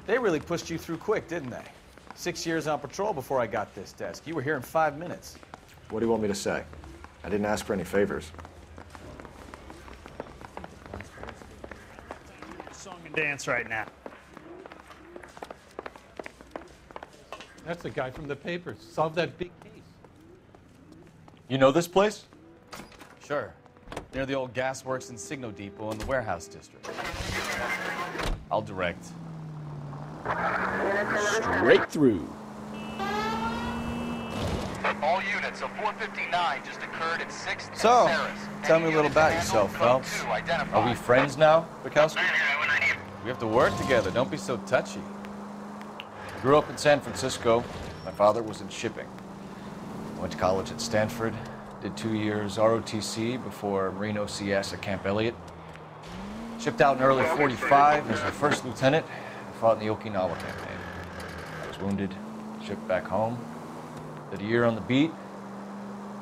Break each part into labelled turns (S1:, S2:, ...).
S1: They really pushed you through quick, didn't they? 6 years on patrol before I got this desk. You were here in 5 minutes.
S2: What do you want me to say? I didn't ask for any favors.
S3: Song and dance right now.
S4: That's the guy from the papers. Solved that big case.
S5: You know this place?
S1: Sure. Near the old gas works and Signo Depot in the warehouse district. I'll direct.
S6: Straight through.
S7: All units, a 459 just occurred at 6th and
S1: So,
S7: Sarah's.
S1: tell
S7: Any
S1: me a little
S7: unit
S1: about
S7: to
S1: yourself,
S7: handle, code
S1: Phelps.
S7: 2 identified.
S5: Are we friends now, Bukowski?
S1: We have to work together. Don't be so touchy.
S5: I grew up in San Francisco. My father was in shipping. Went to college at Stanford. Did 2 years ROTC before Marine OCS at Camp Elliott. Shipped out in early '45 as a first lieutenant and fought in the Okinawa campaign. I was wounded, shipped back home. Did a year on the beat.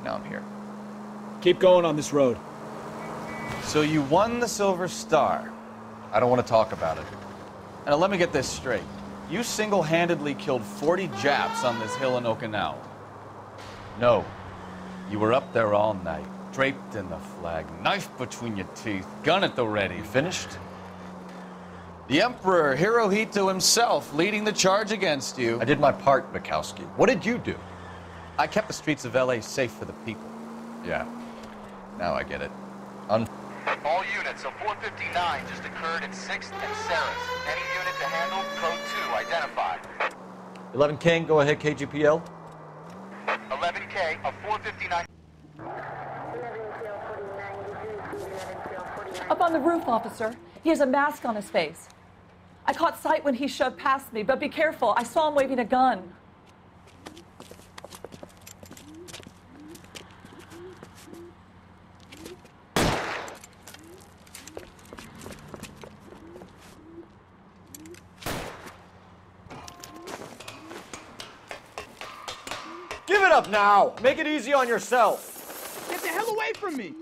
S5: Now I'm here.
S6: Keep going on this road.
S1: So you won the Silver Star.
S5: I don't want to talk about it.
S1: Now let me get this straight. You single-handedly killed 40 Japs on this hill in Okinawa.
S5: No.
S1: You were up there all night, draped in the flag, knife between your teeth, gun at the ready.
S5: You finished?
S1: The Emperor Hirohito himself leading the charge against you.
S5: I did my part, Bukowski. What did you do?
S1: I kept the streets of LA safe for the people.
S5: Yeah. Now I get it.
S7: All units, a 459 just occurred at 6th and Sarah's. Any unit to handle, code 2 identified.
S5: 11 King, go ahead, KGPL.
S7: 11K, a 459.
S8: Up on the roof, officer. He has a mask on his face. I caught sight when he shoved past me, but be careful. I saw him waving a gun.
S5: Give it up now! Make it easy on yourself!
S6: Get the hell away from me!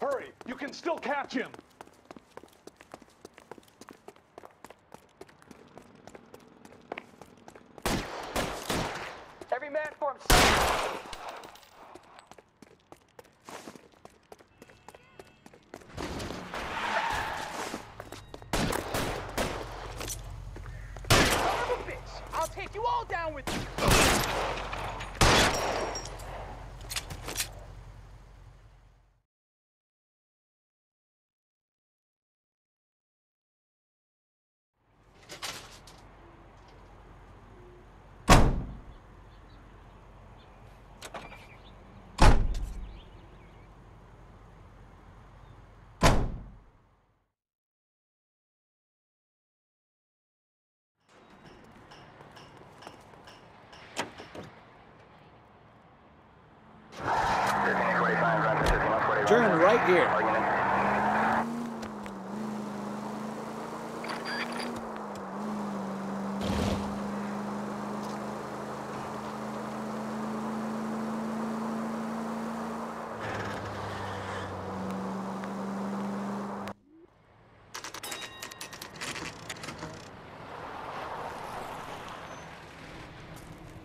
S3: Hurry, you can still catch him.
S7: Every man for himself.
S6: Son of a bitch! I'll take you all down with you! Turn right here.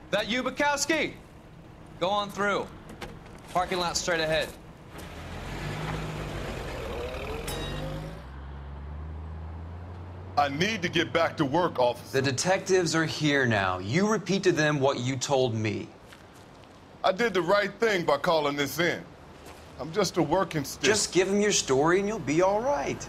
S9: That you, Bukowski? Go on through. Parking lot straight ahead.
S10: I need to get back to work, officer.
S9: The detectives are here now. You repeat to them what you told me.
S10: I did the right thing by calling this in. I'm just a working stick.
S9: Just give them your story and you'll be all right.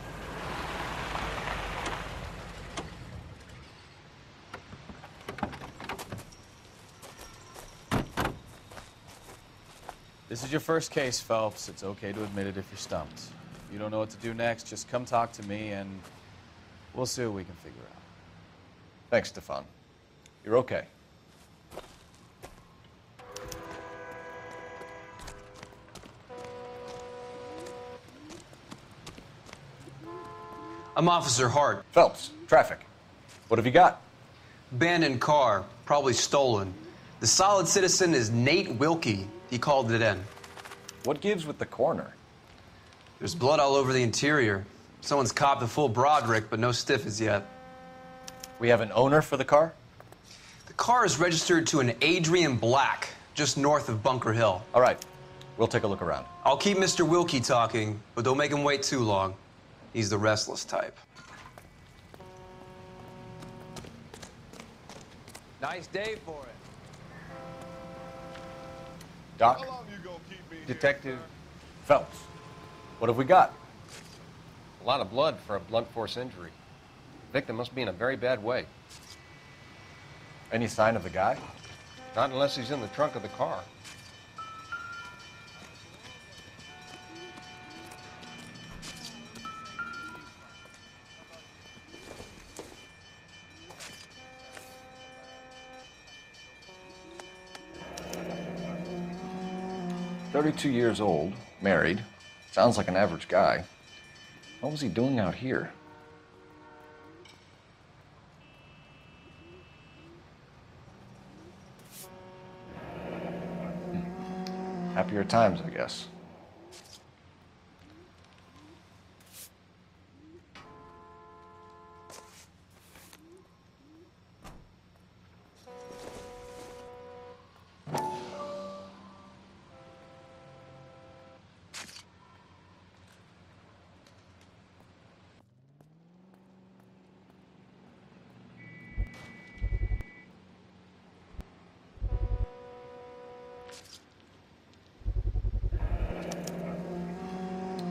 S1: This is your first case, Phelps. It's okay to admit it if you're stumped. If you don't know what to do next, just come talk to me and we'll see what we can figure out.
S5: Thanks, Stefan. You're okay.
S11: I'm Officer Hart.
S5: Phelps, traffic. What have you got?
S11: Abandoned car, probably stolen. The solid citizen is Nate Wilkie. He called it in.
S5: What gives with the coroner?
S11: There's blood all over the interior. Someone's copped a full Broderick, but no stiff as yet.
S5: We have an owner for the car?
S11: The car is registered to an Adrian Black, just north of Bunker Hill.
S5: All right, we'll take a look around.
S11: I'll keep Mr. Wilkie talking, but don't make him wait too long. He's the restless type.
S9: Nice day for it.
S5: Doc?
S10: How long you gonna keep me here,
S5: Detective Phelps. What have we got?
S12: A lot of blood for a blunt force injury. Victim must be in a very bad way.
S5: Any sign of the guy?
S12: Not unless he's in the trunk of the car.
S5: $32 old, married. Sounds like an average guy. What was he doing out here? Happier times, I guess.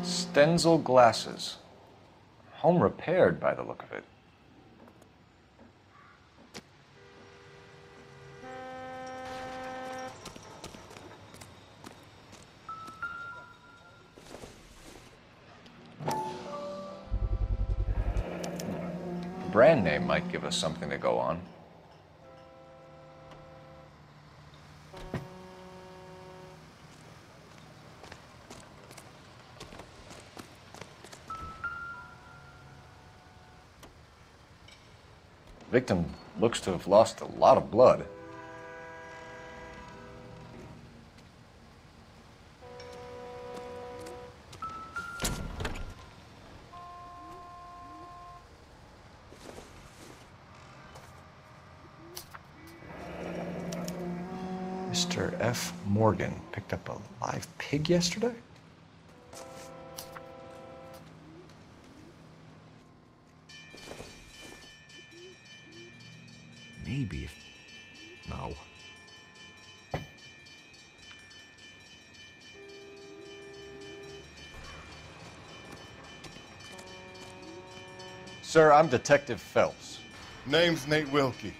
S5: Stenzel glasses. Home repaired by the look of it. The brand name might give us something to go on. Victim looks to have lost a lot of blood. Mr. F. Morgan picked up a live pig yesterday? Maybe. No. Sir, I'm Detective Phelps.
S10: Name's Nate Wilkie.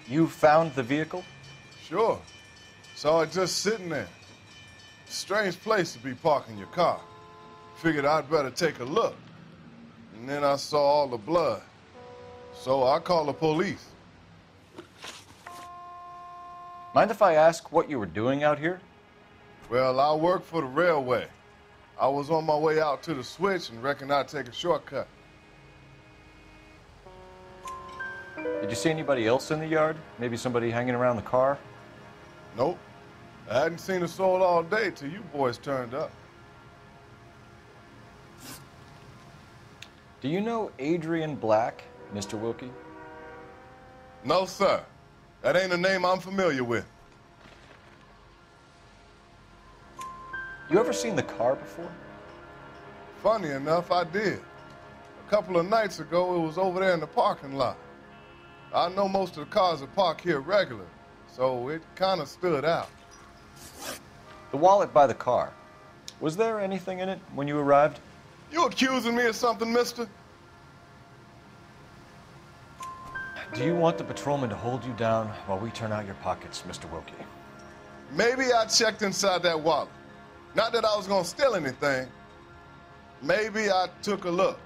S5: You found the vehicle?
S10: Sure. Saw it just sitting there. Strange place to be parking your car. Figured I'd better take a look. And then I saw all the blood. So I called the police.
S5: Mind if I ask what you were doing out here?
S10: Well, I work for the railway. I was on my way out to the switch and reckoned I'd take a shortcut.
S5: Did you see anybody else in the yard? Maybe somebody hanging around the car?
S10: Nope. I hadn't seen a soul all day till you boys turned up.
S5: Do you know Adrian Black, Mr. Wilkie?
S10: No, sir. That ain't a name I'm familiar with.
S5: You ever seen the car before?
S10: Funny enough, I did. A couple of nights ago, it was over there in the parking lot. I know most of the cars are parked here regular, so it kind of stood out.
S5: The wallet by the car. Was there anything in it when you arrived?
S10: You accusing me of something, mister?
S5: Do you want the patrolman to hold you down while we turn out your pockets, Mr. Wilkie?
S10: Maybe I checked inside that wallet. Not that I was gonna steal anything. Maybe I took a look.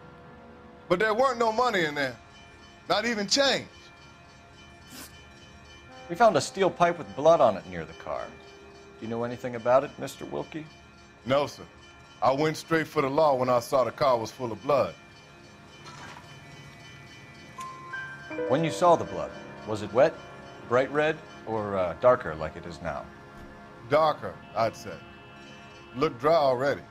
S10: But there weren't no money in there. Not even change.
S5: We found a steel pipe with blood on it near the car. Do you know anything about it, Mr. Wilkie?
S10: No, sir. I went straight for the law when I saw the car was full of blood.
S5: When you saw the blood, was it wet, bright red, or darker like it is now?
S10: Darker, I'd say. Look dry already.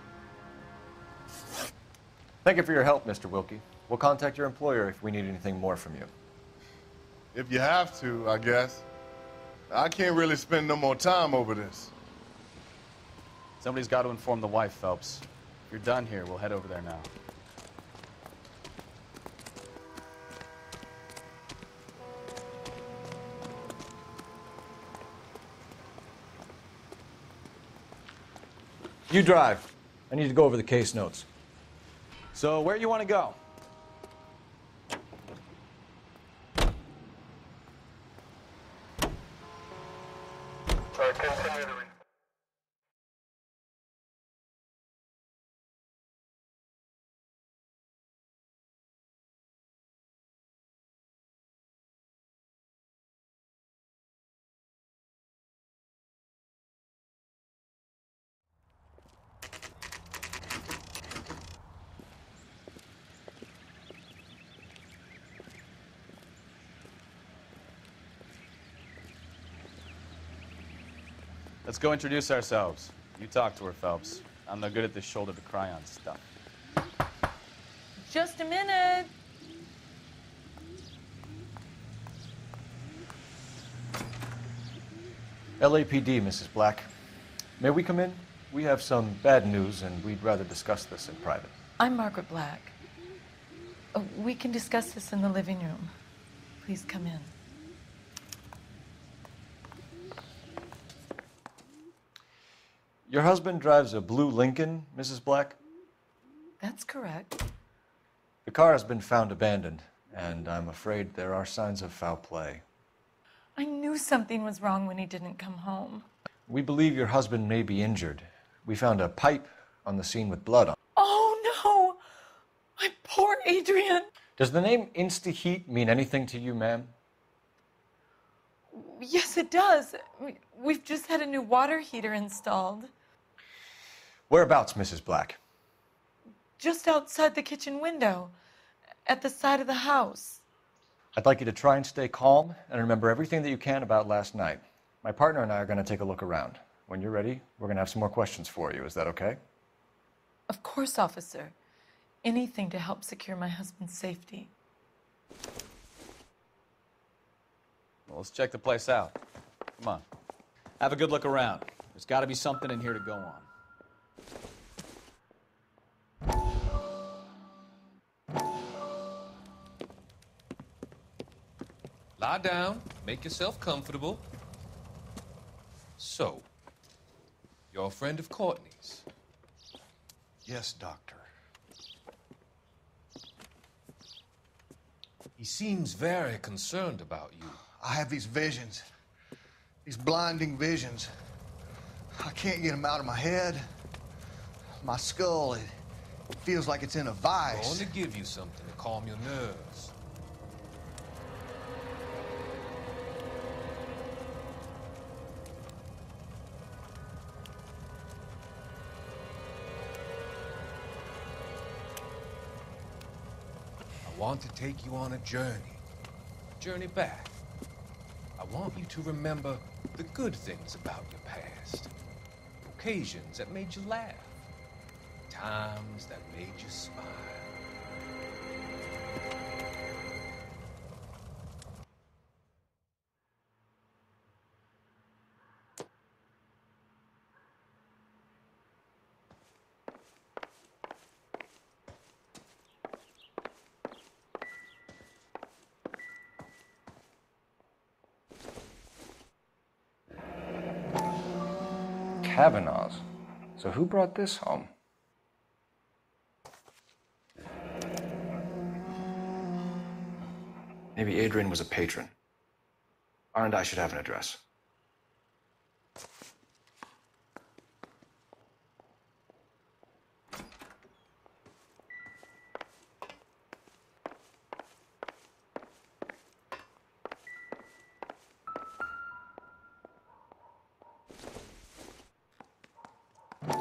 S5: Thank you for your help, Mr. Wilkie. We'll contact your employer if we need anything more from you.
S10: If you have to, I guess. I can't really spend no more time over this.
S1: Somebody's got to inform the wife, Phelps. If you're done here, we'll head over there now.
S5: You drive. I need to go over the case notes.
S1: So, where you want to go? Let's go introduce ourselves. You talk to her, Phelps. I'm no good at this shoulder to cry on stuff.
S8: Just a minute.
S5: LAPD, Mrs. Black. May we come in? We have some bad news, and we'd rather discuss this in private.
S8: I'm Margaret Black. We can discuss this in the living room. Please come in.
S5: Your husband drives a blue Lincoln, Mrs. Black?
S8: That's correct.
S5: The car has been found abandoned, and I'm afraid there are signs of foul play.
S8: I knew something was wrong when he didn't come home.
S5: We believe your husband may be injured. We found a pipe on the scene with blood on it.
S8: Oh, no! My poor Adrian!
S5: Does the name Insta-Heat mean anything to you, ma'am?
S8: Yes, it does. We've just had a new water heater installed.
S5: Whereabouts, Mrs. Black?
S8: Just outside the kitchen window, at the side of the house.
S5: I'd like you to try and stay calm and remember everything that you can about last night. My partner and I are going to take a look around. When you're ready, we're going to have some more questions for you. Is that okay?
S8: Of course, officer. Anything to help secure my husband's safety.
S1: Well, let's check the place out. Come on. Have a good look around. There's got to be something in here to go on.
S13: Lie down, make yourself comfortable. So, you're a friend of Courtney's?
S14: Yes, Doctor.
S13: He seems very concerned about you.
S14: I have these visions, these blinding visions. I can't get them out of my head. My skull, it feels like it's in a
S13: I'm
S14: vice.
S13: going to give you something to calm your nerves. I want to take you on a journey back. I want you to remember the good things about your past, occasions that made you laugh, times that made you smile.
S5: Kavanaugh's. So who brought this home?
S2: Maybe Adrian was a patron. R&I should have an address.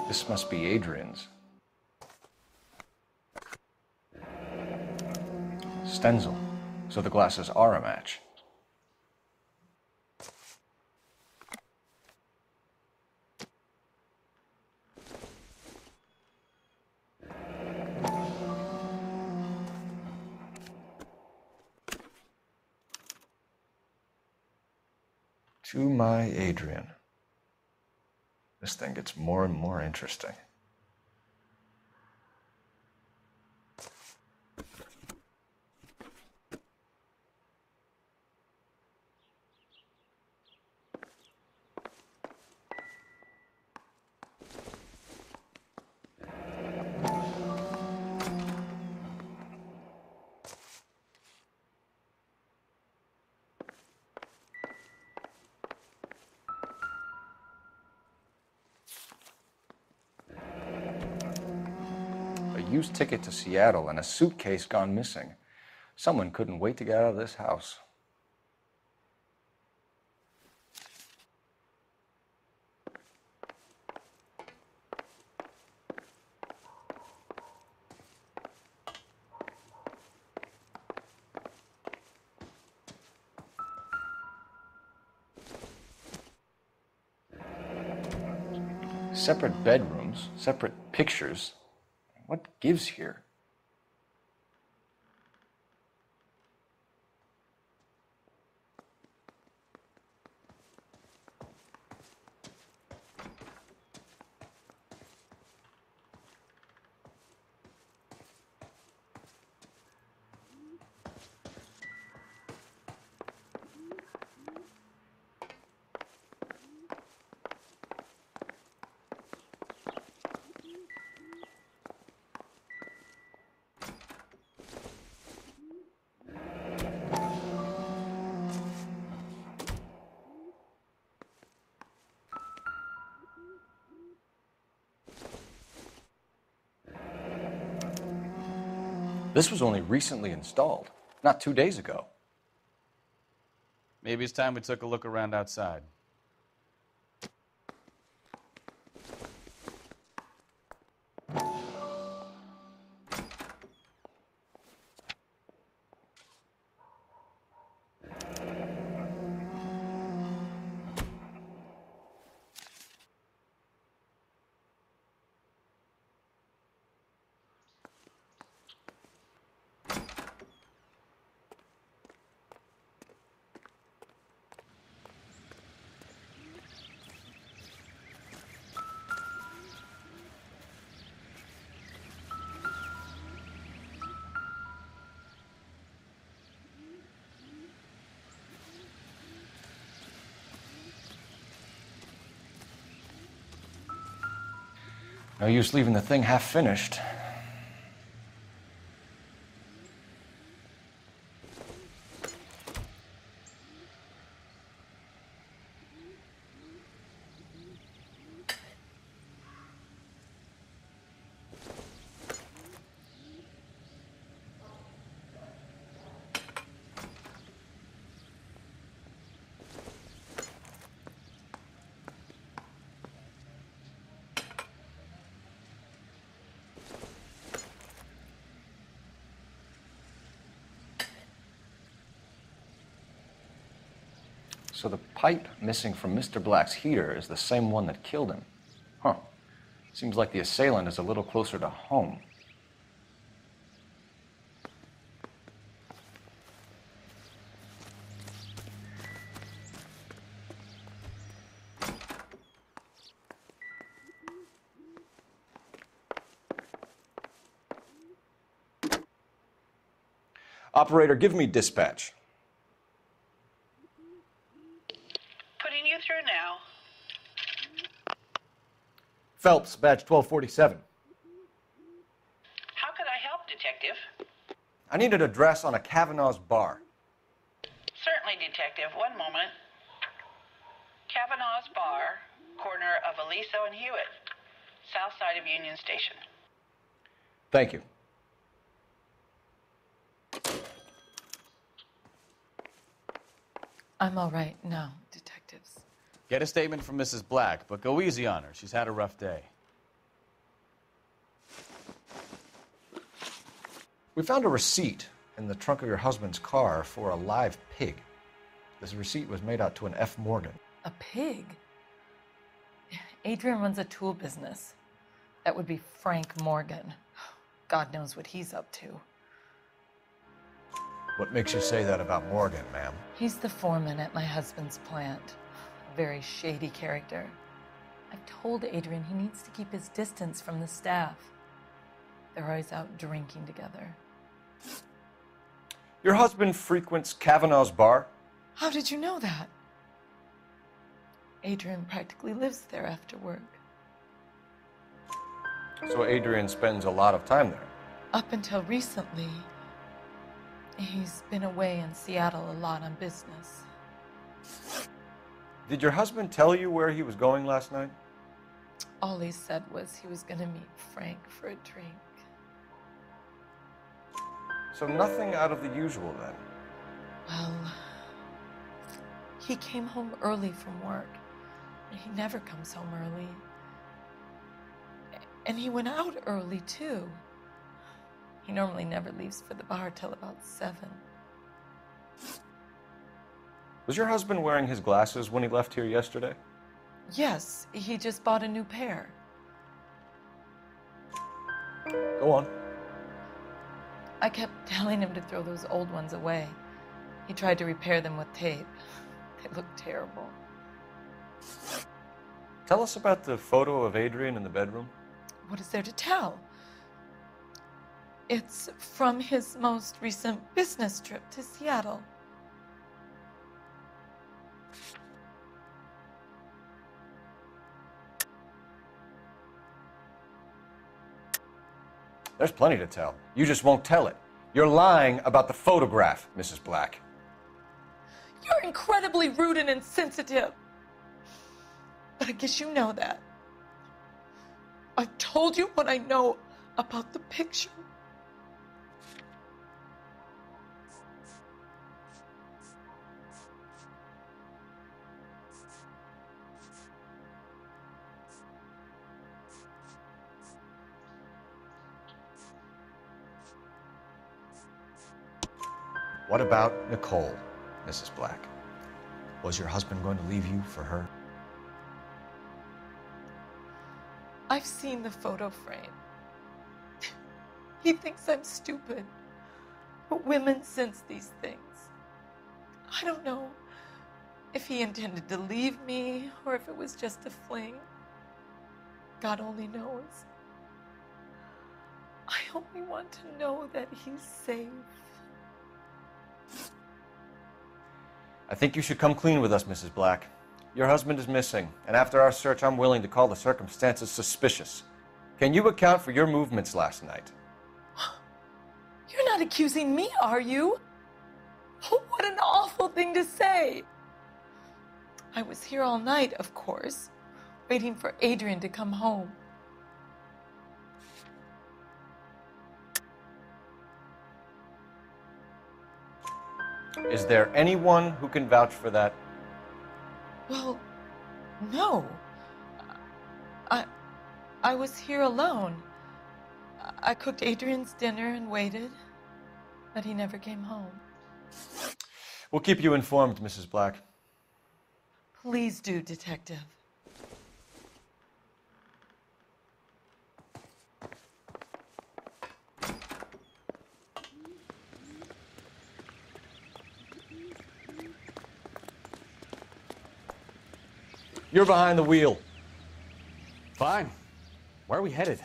S5: This must be Adrian's. Stenzel. So the glasses are a match. To my Adrian. This thing gets more and more interesting. Used ticket to Seattle and a suitcase gone missing. Someone couldn't wait to get out of this house. Separate bedrooms, separate pictures. What gives here? This was only recently installed, not 2 days ago.
S1: Maybe it's time we took a look around outside.
S5: No use leaving the thing half finished. So the pipe missing from Mr. Black's heater is the same one that killed him. Huh. Seems like the assailant is a little closer to home. Operator, give me dispatch.
S15: Putting you through now.
S5: Phelps, badge 1247.
S15: How could I help, Detective?
S5: I need an address on a Kavanaugh's bar.
S15: Certainly, Detective. One moment. Kavanaugh's Bar, corner of Aliso and Hewitt, south side of Union Station.
S5: Thank you.
S8: I'm all right now, detectives.
S1: Get a statement from Mrs. Black, but go easy on her. She's had a rough day.
S5: We found a receipt in the trunk of your husband's car for a live pig. This receipt was made out to an F. Morgan.
S8: A pig? Adrian runs a tool business. That would be Frank Morgan. God knows what he's up to.
S5: What makes you say that about Morgan, ma'am?
S8: He's the foreman at my husband's plant. A very shady character. I've told Adrian he needs to keep his distance from the staff. They're always out drinking together.
S5: Your husband frequents Kavanaugh's bar?
S8: How did you know that? Adrian practically lives there after work.
S5: So Adrian spends a lot of time there?
S8: Up until recently, he's been away in Seattle a lot on business.
S5: Did your husband tell you where he was going last night?
S8: All he said was he was going to meet Frank for a drink.
S5: So nothing out of the usual then?
S8: Well, he came home early from work. He never comes home early. And he went out early, too. He normally never leaves for the bar till about 7.
S5: Was your husband wearing his glasses when he left here yesterday?
S8: Yes, he just bought a new pair.
S5: Go on.
S8: I kept telling him to throw those old ones away. He tried to repair them with tape. They looked terrible.
S5: Tell us about the photo of Adrian in the bedroom.
S8: What is there to tell? It's from his most recent business trip to Seattle.
S5: There's plenty to tell. You just won't tell it. You're lying about the photograph, Mrs. Black.
S8: You're incredibly rude and insensitive. But I guess you know that. I've told you what I know about the picture.
S5: What about Nicole, Mrs. Black? Was your husband going to leave you for her?
S8: I've seen the photo frame. He thinks I'm stupid. But women sense these things. I don't know if he intended to leave me or if it was just a fling. God only knows. I only want to know that he's safe.
S5: I think you should come clean with us, Mrs. Black. Your husband is missing, and after our search, I'm willing to call the circumstances suspicious. Can you account for your movements last night?
S8: You're not accusing me, are you? What an awful thing to say. I was here all night, of course, waiting for Adrian to come home.
S5: Is there anyone who can vouch for that?
S8: Well, no. I was here alone. I cooked Adrian's dinner and waited, but he never came home.
S5: We'll keep you informed, Mrs. Black.
S8: Please do, Detective.
S5: You're behind the wheel.
S16: Fine. Where are we headed?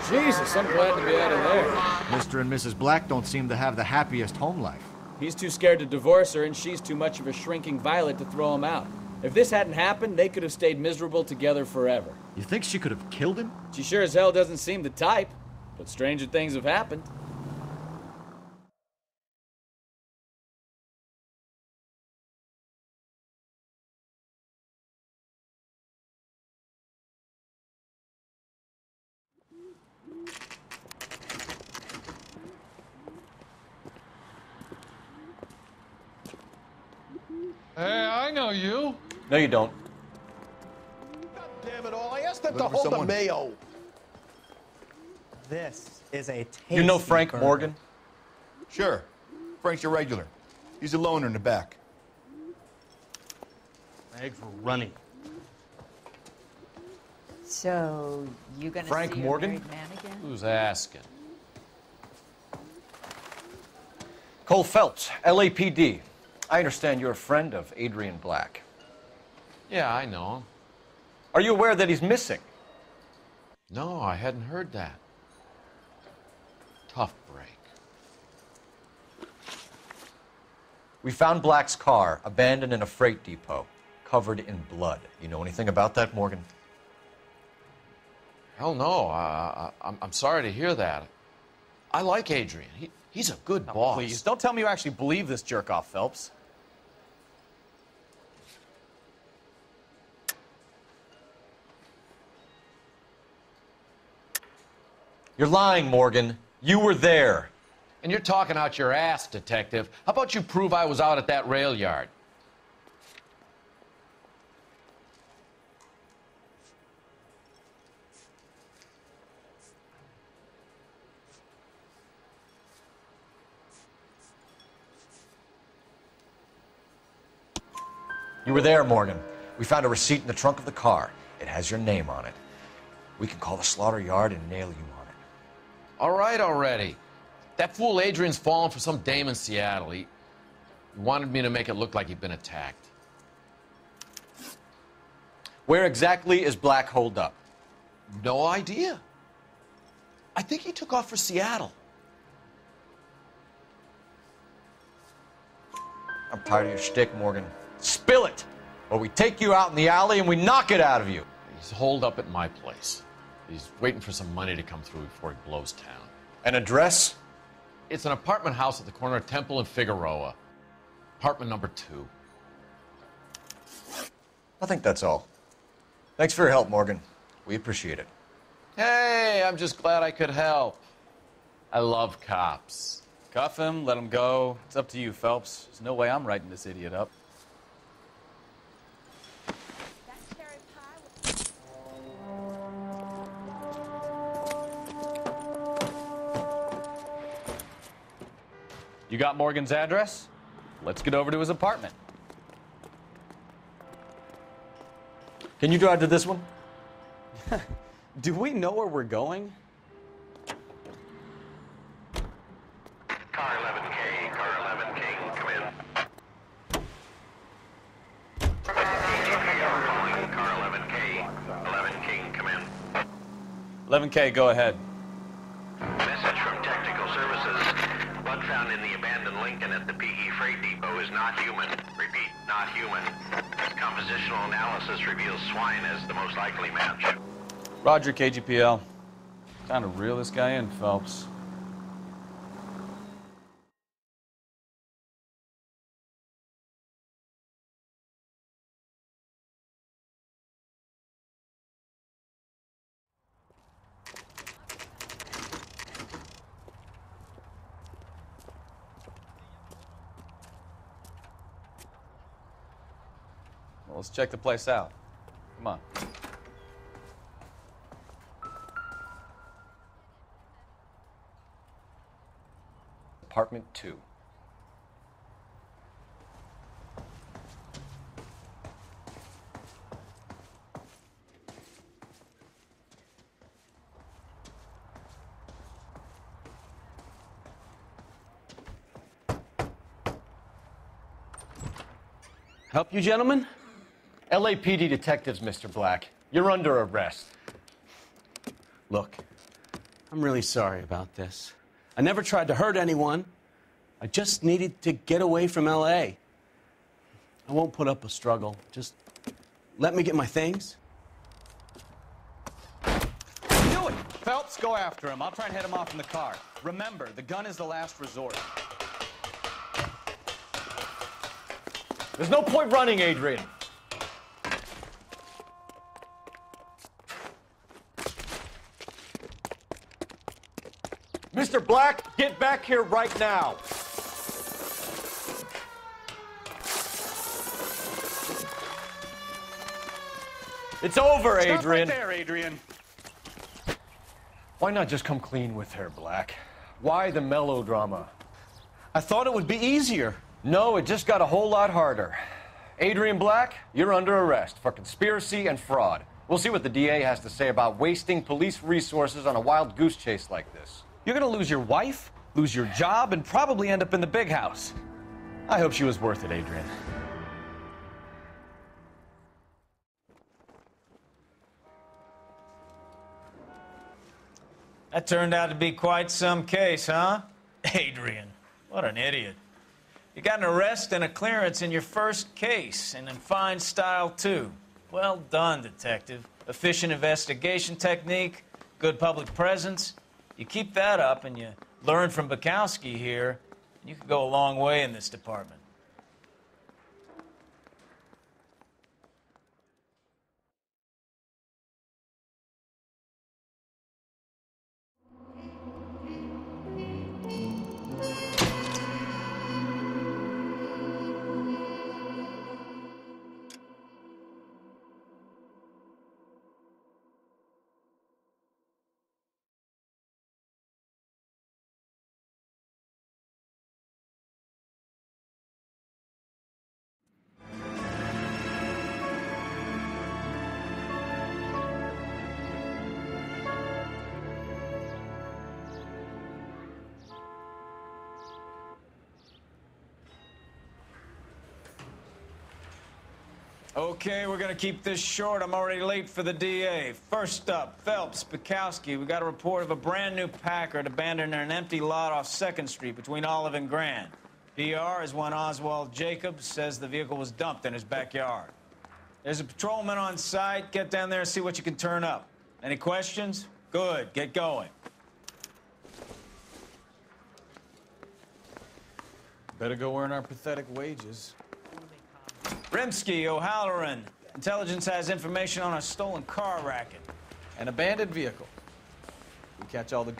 S6: Jesus, I'm glad to be out of there.
S17: Mr. and Mrs. Black don't seem to have the happiest home life.
S6: He's too scared to divorce her, and she's too much of a shrinking violet to throw him out. If this hadn't happened, they could have stayed miserable together forever.
S17: You think she could have killed him?
S6: She sure as hell doesn't seem the type, but stranger things have happened.
S10: Hey, I know you.
S5: No, you don't.
S14: Damn it all, I asked to
S18: that to
S2: Looking for
S18: hold the
S2: someone?
S18: mayo.
S19: This is a tasty
S5: You know Frank
S19: burger.
S5: Morgan?
S2: Sure. Frank's your regular. He's a loner in the back.
S16: My eggs were running.
S20: So, you gonna
S5: Frank
S20: see
S5: Morgan?
S20: your married man again?
S5: Who's asking? Cole Phelps, LAPD. I understand you're a friend of Adrian Black.
S13: Yeah, I know him.
S5: Are you aware that he's missing?
S13: No, I hadn't heard that. Tough break.
S5: We found Black's car abandoned in a freight depot, covered in blood. You know anything about that, Morgan?
S13: Hell no. I'm sorry to hear that. I like Adrian. He's a good boss.
S1: Please, don't tell me you actually believe this jerk-off, Phelps.
S5: You're lying, Morgan. You were there.
S13: And you're talking out your ass, detective. How about you prove I was out at that rail yard?
S5: You were there, Morgan. We found a receipt in the trunk of the car. It has your name on it. We can call the slaughter yard and nail you on it.
S13: All right already. That fool Adrian's fallen for some dame in Seattle. He wanted me to make it look like he'd been attacked.
S5: Where exactly is Black holed up?
S13: No idea. I think he took off for Seattle.
S5: I'm tired of your shtick, Morgan. Spill it, or we take you out in the alley and we knock it out of you.
S13: He's holed up at my place. He's waiting for some money to come through before he blows town.
S5: An address?
S13: It's an apartment house at the corner of Temple and Figueroa. Apartment number 2.
S5: I think that's all. Thanks for your help, Morgan. We appreciate it.
S13: Hey, I'm just glad I could help. I love cops.
S1: Cuff him, let him go. It's up to you, Phelps. There's no way I'm writing this idiot up. You got Morgan's address? Let's get over to his apartment.
S5: Can you drive to this one?
S16: Do we know where we're going?
S7: Car 11K, car 11K, come in. Calling car 11K, 11K, come in.
S1: 11K, go ahead.
S7: Message from Technical Services. Blood found in the abandoned Lincoln at the PE Freight Depot is not human. Repeat, not human. Compositional analysis reveals swine as the most likely match.
S1: Roger, KGPL. Time to reel this guy in, Phelps. Well, let's check the place out. Come on.
S5: Apartment 2.
S16: Help you, gentlemen?
S5: LAPD detectives, Mr. Black. You're under arrest.
S16: Look, I'm really sorry about this. I never tried to hurt anyone. I just needed to get away from LA. I won't put up a struggle. Just let me get my things.
S1: Do it! Phelps, go after him. I'll try and head him off in the car. Remember, the gun is the last resort.
S5: There's no point running, Adrian. Mr. Black, get back here right now. It's over,
S3: Stop
S5: Adrian.
S3: right there, Adrian.
S5: Why not just come clean with her, Black? Why the melodrama?
S16: I thought it would be easier.
S5: No, it just got a whole lot harder. Adrian Black, you're under arrest for conspiracy and fraud. We'll see what the DA has to say about wasting police resources on a wild goose chase like this.
S18: You're gonna lose your wife, lose your job, and probably end up in the big house.
S5: I hope she was worth it, Adrian.
S19: That turned out to be quite some case, huh? Adrian, what an idiot. You got an arrest and a clearance in your first case, and in fine style, too. Well done, detective. Efficient investigation technique, good public presence. You keep that up and you learn from Bukowski here, and you could go a long way in this department. Okay, we're gonna keep this short. I'm already late for the DA. First up, Phelps, Bukowski. We got a report of a brand new Packard abandoned in an empty lot off 2nd Street between Olive and Grand. PR is one Oswald Jacobs says the vehicle was dumped in his backyard. There's a patrolman on site. Get down there and see what you can turn up. Any questions? Good, get going.
S1: Better go earn our pathetic wages.
S19: Rimsky, O'Halloran. Intelligence has information on a stolen car racket.
S1: An abandoned vehicle. We catch all the...